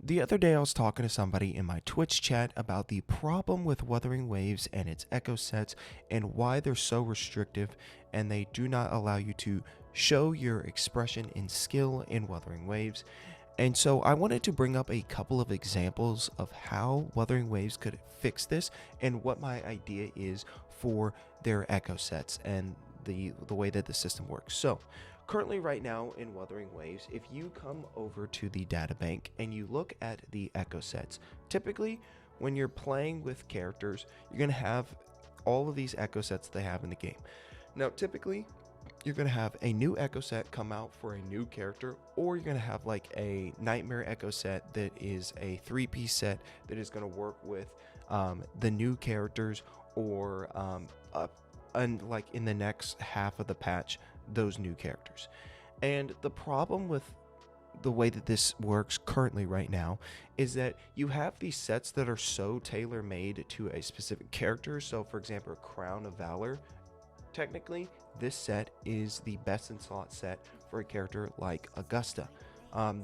The other day, I was talking to somebody in my Twitch chat about the problem with Wuthering Waves and its echo sets and why they're so restrictive and they do not allow you to show your expression and skill in Wuthering Waves. And so I wanted to bring up a couple of examples of how Wuthering Waves could fix this and what my idea is for their echo sets and the way that the system works. So currently right now in Wuthering Waves, if you come over to the data bank and you look at the echo sets, typically when you're playing with characters, you're going to have all of these echo sets they have in the game. Now, typically, you're going to have a new echo set come out for a new character, or you're going to have like a nightmare echo set that is a three-piece set that is going to work with the new characters, or and like in the next half of the patch, those new characters. And the problem with the way that this works currently right now is that you have these sets that are so tailor made to a specific character. So for example, Crown of Valor, technically this set is the best in slot set for a character like Augusta.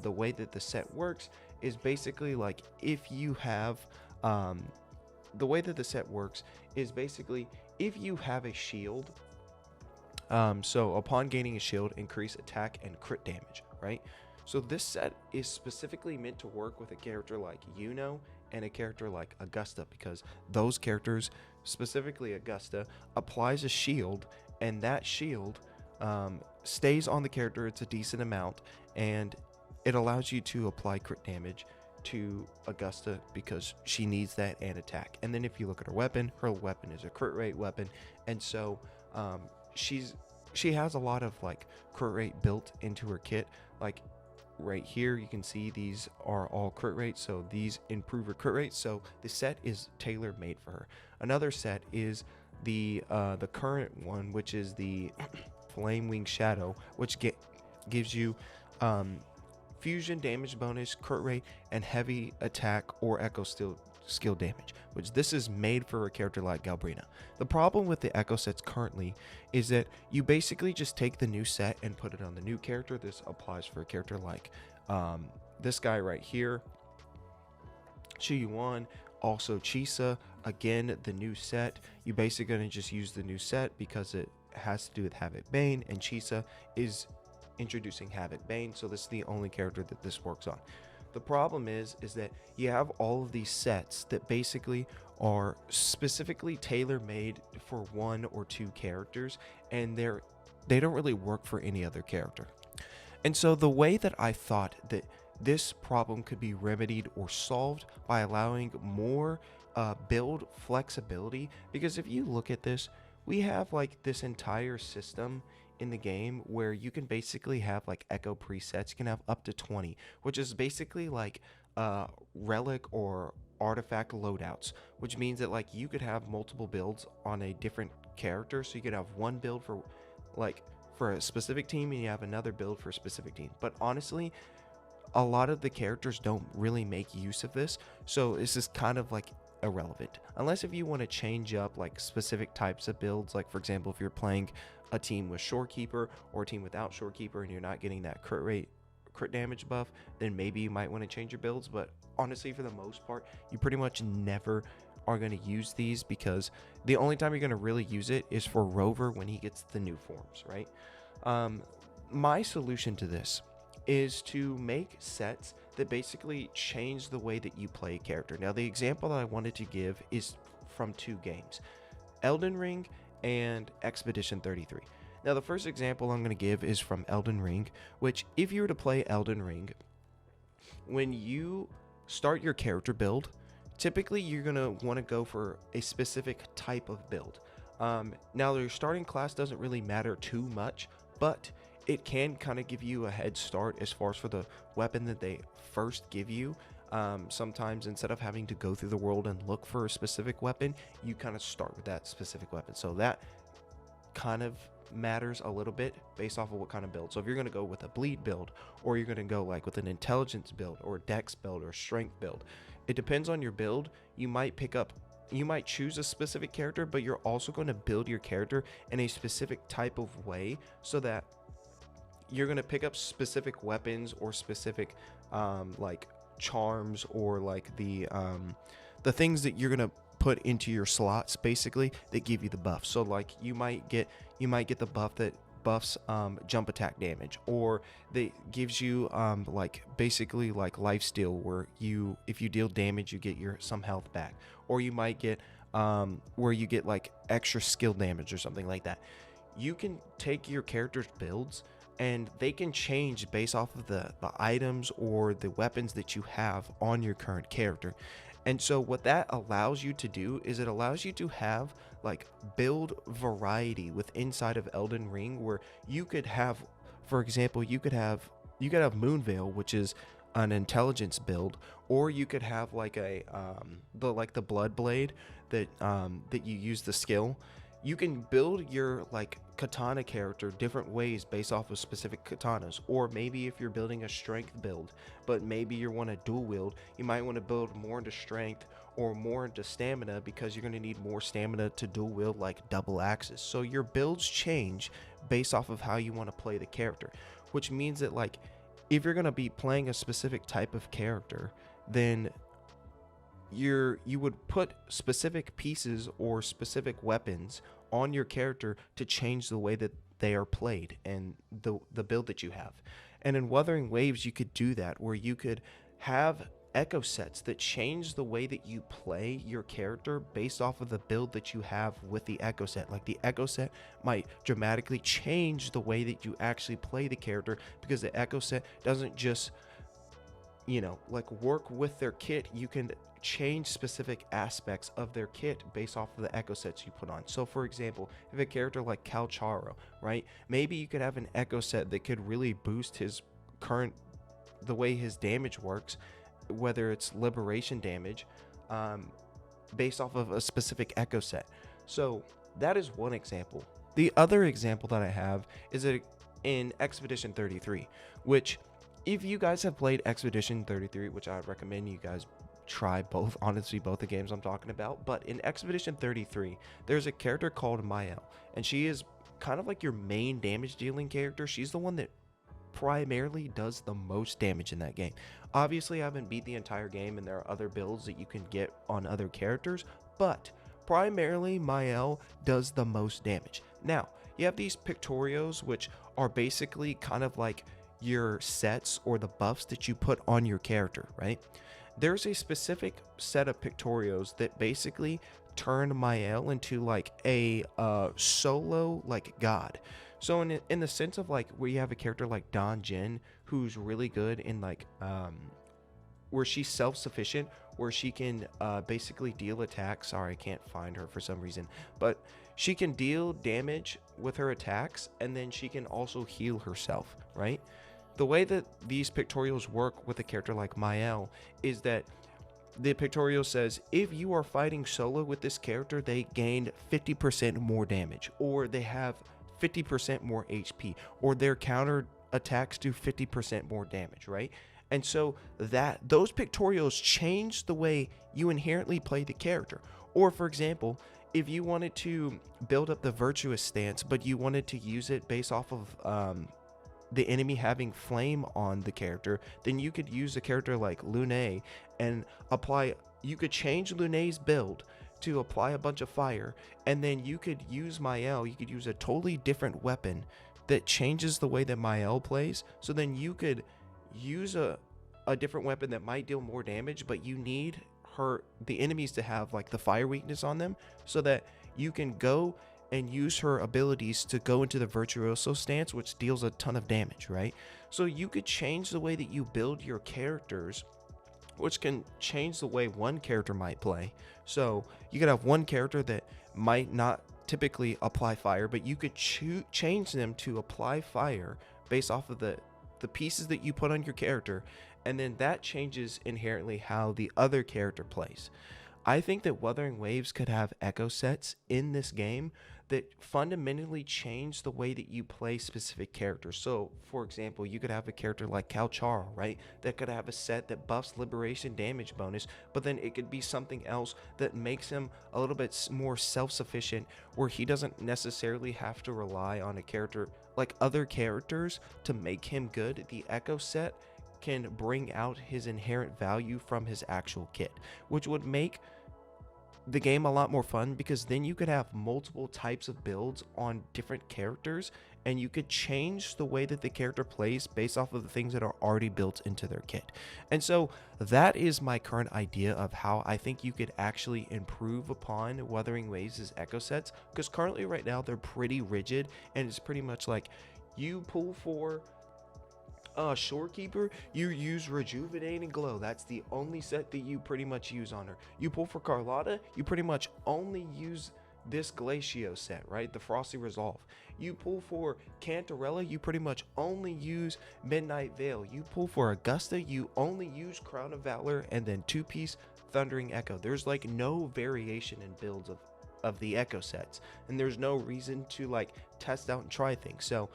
The way that the set works is basically like if you have the way that the set works is basically if you have a shield, so upon gaining a shield, increase attack and crit damage, right? So this set is specifically meant to work with a character like Yuno and a character like Augusta, because those characters, specifically Augusta, applies a shield, and that shield stays on the character. It's a decent amount, and it allows you to apply crit damage to Augusta because she needs that and attack. And then if you look at her weapon is a crit rate weapon, and so she has a lot of like crit rate built into her kit. Like right here, you can see these are all crit rates, so these improve her crit rate. So the set is tailor made for her. Another set is the current one, which is the Flame Wing Shadow, which gives you fusion damage bonus, crit rate, and heavy attack or echo skill damage, which this is made for a character like Galbrina. The problem with the echo sets currently is that you basically just take the new set and put it on the new character. This applies for a character like this guy right here, Chiyuan, also Chisa. Again, the new set, you basically gonna just use the new set because it has to do with Havoc Bane, and Chisa is introducing Havoc Bane, so this is the only character that this works on. The problem is that you have all of these sets that basically are specifically tailor-made for one or two characters, and they don't really work for any other character. And so the way that I thought that this problem could be remedied or solved by allowing more build flexibility, because if you look at this, we have like this entire system in the game where you can basically have like echo presets. You can have up to 20, which is basically like relic or artifact loadouts, which means that like you could have multiple builds on a different character. So you could have one build for like for a specific team, and you have another build for a specific team. But honestly, a lot of the characters don't really make use of this, so this is kind of like irrelevant, unless if you want to change up like specific types of builds. Like for example, if you're playing a team with Shorekeeper or a team without Shorekeeper and you're not getting that crit damage buff, then maybe you might want to change your builds. But honestly, for the most part, you pretty much never are going to use these, because the only time you're going to really use it is for Rover when he gets the new forms, right? My solution to this is to make sets that basically change the way that you play a character. Now, the example that I wanted to give is from two games, Elden Ring and Expedition 33. Now, the first example I'm going to give is from Elden Ring, which if you were to play Elden Ring, when you start your character build, typically you're going to want to go for a specific type of build. Now, your starting class doesn't really matter too much, but it can kind of give you a head start as far as for the weapon that they first give you. Sometimes instead of having to go through the world and look for a specific weapon, you kind of start with that specific weapon. So that kind of matters a little bit based off of what kind of build. So if you're going to go with a bleed build, or you're going to go like with an intelligence build or dex build or strength build, it depends on your build. You might choose a specific character, but you're also going to build your character in a specific type of way so that you're going to pick up specific weapons or specific like charms or like the things that you're gonna put into your slots basically that give you the buff. So like you might get the buff that buffs jump attack damage, or that gives you like basically like life steal, where you, if you deal damage, you get your some health back. Or you might get where you get like extra skill damage or something like that. You can take your character's builds and they can change based off of the items or the weapons that you have on your current character. And so what that allows you to do is it allows you to have like build variety with inside of Elden Ring, where you could have, for example, you could have Moonveil, which is an intelligence build, or you could have like a the blood blade that you use the skill. You can build your like katana character different ways based off of specific katanas. Or maybe if you're building a strength build, but maybe you want to dual wield, you might want to build more into strength or more into stamina, because you're going to need more stamina to dual wield like double axes. So your builds change based off of how you want to play the character, which means that like if you're going to be playing a specific type of character, then you would put specific pieces or specific weapons on your character to change the way that they are played and the build that you have. And in Wuthering Waves, you could do that, where you could have echo sets that change the way that you play your character based off of the build that you have with the echo set. Like the echo set might dramatically change the way that you actually play the character, because the echo set doesn't just like work with their kit. You can change specific aspects of their kit based off of the echo sets you put on. So for example, if a character like Calcharo, right, maybe you could have an echo set that could really boost his current, the way his damage works, whether it's liberation damage, based off of a specific echo set. So that is one example. The other example that I have is in Expedition 33, which, if you guys have played Expedition 33, which I would recommend you guys try both, honestly, both the games I'm talking about. But in Expedition 33, there's a character called Mael, and she is kind of like your main damage dealing character. She's the one that primarily does the most damage in that game. Obviously, I haven't beat the entire game, and there are other builds that you can get on other characters, but primarily Mael does the most damage. Now, you have these pictorios, which are basically kind of like your sets or the buffs that you put on your character, right? There's a specific set of pictorios that basically turn Mael into like a solo like god. So in the sense of like where you have a character like Don Jin, who's really good in like where she's self-sufficient, where she can basically deal attacks. Sorry, I can't find her for some reason, but she can deal damage with her attacks, and then she can also heal herself, right? The way that these pictorials work with a character like Mael is that the pictorial says if you are fighting solo with this character, they gain 50% more damage, or they have 50% more HP, or their counter attacks do 50% more damage, right? And so that those pictorials change the way you inherently play the character. Or for example, if you wanted to build up the virtuous stance, but you wanted to use it based off of the enemy having flame on the character, then you could use a character like Lune and you could change Lune's build to apply a bunch of fire, and then you could use Mael, you could use a totally different weapon that changes the way that Mael plays. So then you could use a different weapon that might deal more damage, but you need the enemies to have like the fire weakness on them, so that you can go and use her abilities to go into the virtuoso stance, which deals a ton of damage, right? So you could change the way that you build your characters, which can change the way one character might play. So you could have one character that might not typically apply fire, but you could change them to apply fire based off of the pieces that you put on your character, and then that changes inherently how the other character plays. I think that Wuthering Waves could have echo sets in this game that fundamentally change the way that you play specific characters. So, for example, you could have a character like Calcharo, right? That could have a set that buffs liberation damage bonus, but then it could be something else that makes him a little bit more self-sufficient, where he doesn't necessarily have to rely on a character like other characters to make him good. The echo set can bring out his inherent value from his actual kit, which would make the game a lot more fun, because then you could have multiple types of builds on different characters, and you could change the way that the character plays based off of the things that are already built into their kit. And so that is my current idea of how I think you could actually improve upon Wuthering Waves' echo sets, because currently right now they're pretty rigid, and it's pretty much like you pull for Shorekeeper, you use Rejuvenating Glow. That's the only set that you pretty much use on her. You pull for Carlotta, you pretty much only use this Glacio set, right? The Frosty Resolve. You pull for Cantarella, you pretty much only use Midnight Veil. You pull for Augusta, you only use Crown of Valor and then 2-piece Thundering Echo. There's like no variation in builds of the Echo sets, and there's no reason to like test out and try things. So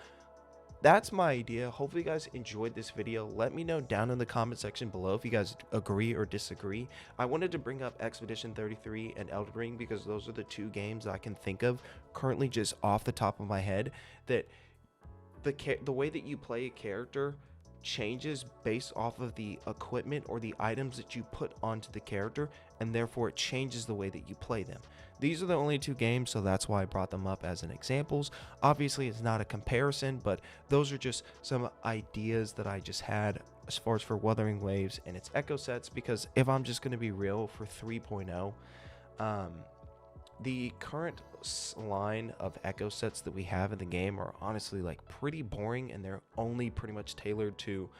that's my idea. Hopefully you guys enjoyed this video. Let me know down in the comment section below if you guys agree or disagree. I wanted to bring up Expedition 33 and Elden Ring because those are the two games that I can think of currently just off the top of my head, that the way that you play a character changes based off of the equipment or the items that you put onto the character, and therefore it changes the way that you play them. These are the only two games, so that's why I brought them up as an examples. Obviously it's not a comparison, but those are just some ideas that I just had as far as for Wuthering Waves and its echo sets, because if I'm just going to be real, for 3.0, the current line of echo sets that we have in the game are honestly like pretty boring, and they're only pretty much tailored to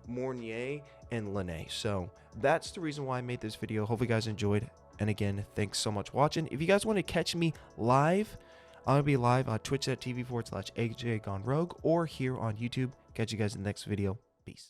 Mornier and Lene. So that's the reason why I made this video. Hopefully you guys enjoyed, and again, thanks so much for watching. If you guys want to catch me live, I'm gonna be live on twitch.tv/AJ Gone Rogue, or here on YouTube. Catch you guys in the next video. Peace.